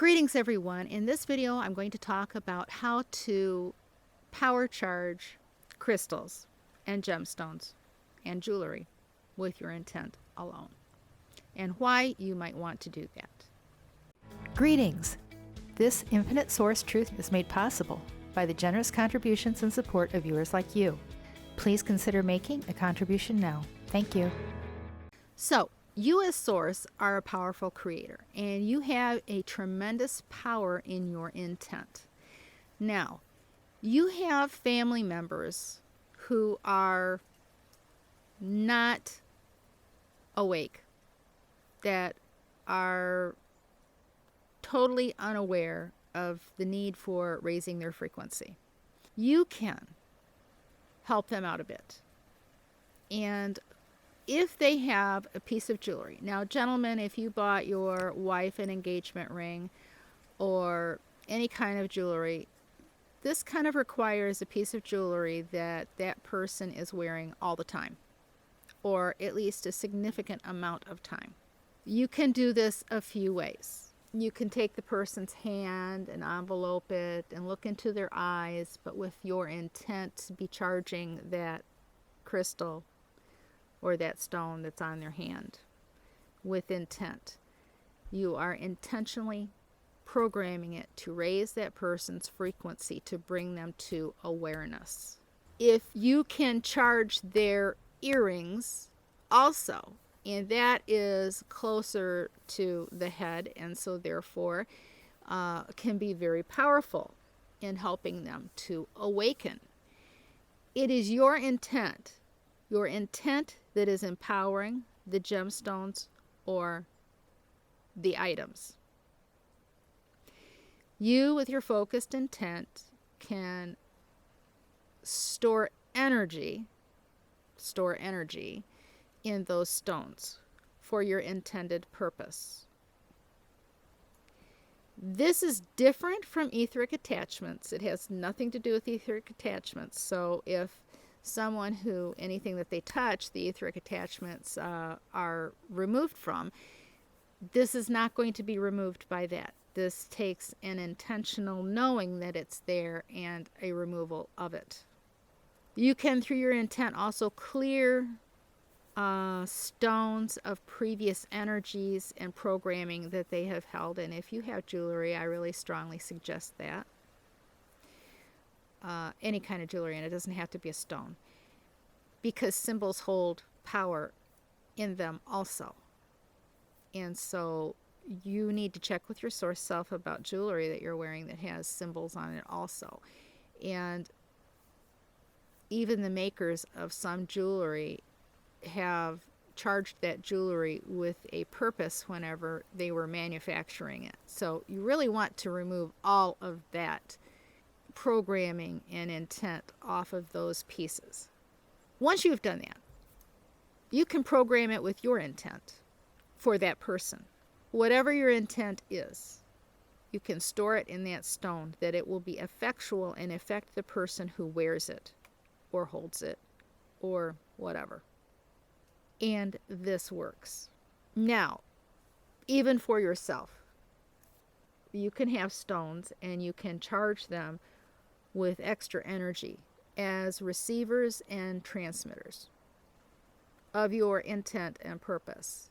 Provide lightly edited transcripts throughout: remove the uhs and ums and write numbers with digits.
Greetings everyone. In this video I'm going to talk about how to power charge crystals and gemstones and jewelry with your intent alone, and why you might want to do that. Greetings! This infinite source truth is made possible by the generous contributions and support of viewers like you. Please consider making a contribution now. Thank you. So, you as source are a powerful creator, and you have a tremendous power in your intent. Now, you have family members who are not awake, that are totally unaware of the need for raising their frequency. You can help them out a bit. And if they have a piece of jewelry, now gentlemen, if you bought your wife an engagement ring or any kind of jewelry, this kind of requires a piece of jewelry that that person is wearing all the time, or at least a significant amount of time. You can do this a few ways. You can take the person's hand and envelope it and look into their eyes, but with your intent to be charging that crystal or that stone that's on their hand with intent. You are intentionally programming it to raise that person's frequency, to bring them to awareness. If you can charge their earrings also, and that is closer to the head, and so therefore can be very powerful in helping them to awaken. It is your intent that is empowering the gemstones or the items. You, with your focused intent, can store energy in those stones for your intended purpose. This is different from etheric attachments. It has nothing to do with etheric attachments. So if anything that they touch, the etheric attachments are removed from, this is not going to be removed by that. This takes an intentional knowing that it's there and a removal of it. You can, through your intent, also clear stones of previous energies and programming that they have held. And if you have jewelry, I really strongly suggest that. Any kind of jewelry, and it doesn't have to be a stone, because symbols hold power in them also. And so you need to check with your source self about jewelry that you're wearing that has symbols on it also. And even the makers of some jewelry have charged that jewelry with a purpose whenever they were manufacturing it. So you really want to remove all of that programming and intent off of those pieces. Once you've done that, you can program it with your intent for that person. Whatever your intent is, you can store it in that stone, that it will be effectual and affect the person who wears it or holds it or whatever. And this works. Now, even for yourself, you can have stones and you can charge them with extra energy as receivers and transmitters of your intent and purpose.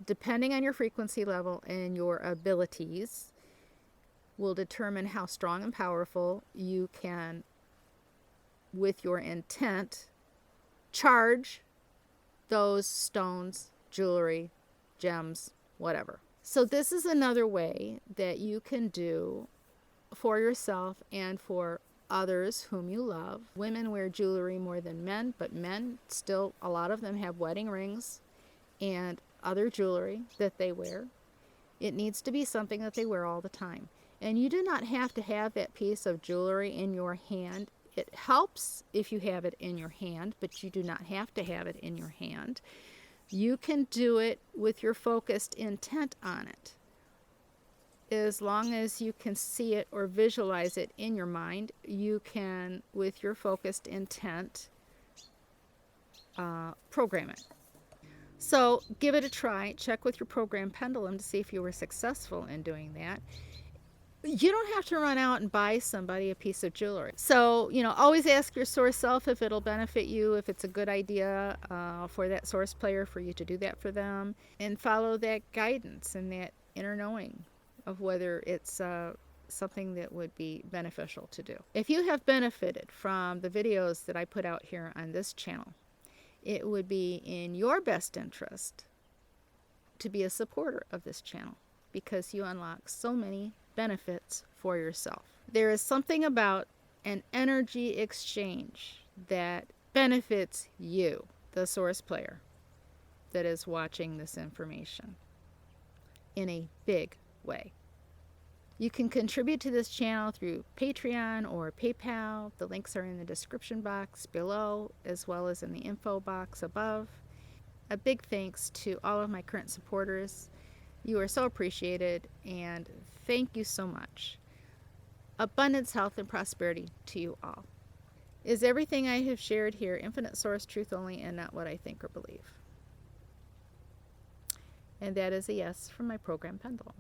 Depending on your frequency level and your abilities will determine how strong and powerful you can, with your intent, charge those stones, jewelry, gems, whatever. So this is another way that you can do for yourself and for others whom you love. Women wear jewelry more than men, but men still, a lot of them have wedding rings and other jewelry that they wear. It needs to be something that they wear all the time. And you do not have to have that piece of jewelry in your hand. It helps if you have it in your hand, but you do not have to have it in your hand. You can do it with your focused intent on it. As long as you can see it or visualize it in your mind, you can, with your focused intent, program it. So give it a try. Check with your program pendulum to see if you were successful in doing that. You don't have to run out and buy somebody a piece of jewelry. So, always ask your source self if it'll benefit you, if it's a good idea for that source player for you to do that for them, and follow that guidance and that inner knowing of whether it's something that would be beneficial to do. If you have benefited from the videos that I put out here on this channel, it would be in your best interest to be a supporter of this channel because you unlock so many benefits for yourself. There is something about an energy exchange that benefits you, the source player, that is watching this information in a big way. You can contribute to this channel through Patreon or PayPal. The links are in the description box below as well as in the info box above. A big thanks to all of my current supporters. You are so appreciated, and thank you so much. Abundance, health, and prosperity to you all. Is everything I have shared here infinite source truth only and not what I think or believe? And that is a yes from my program pendulum.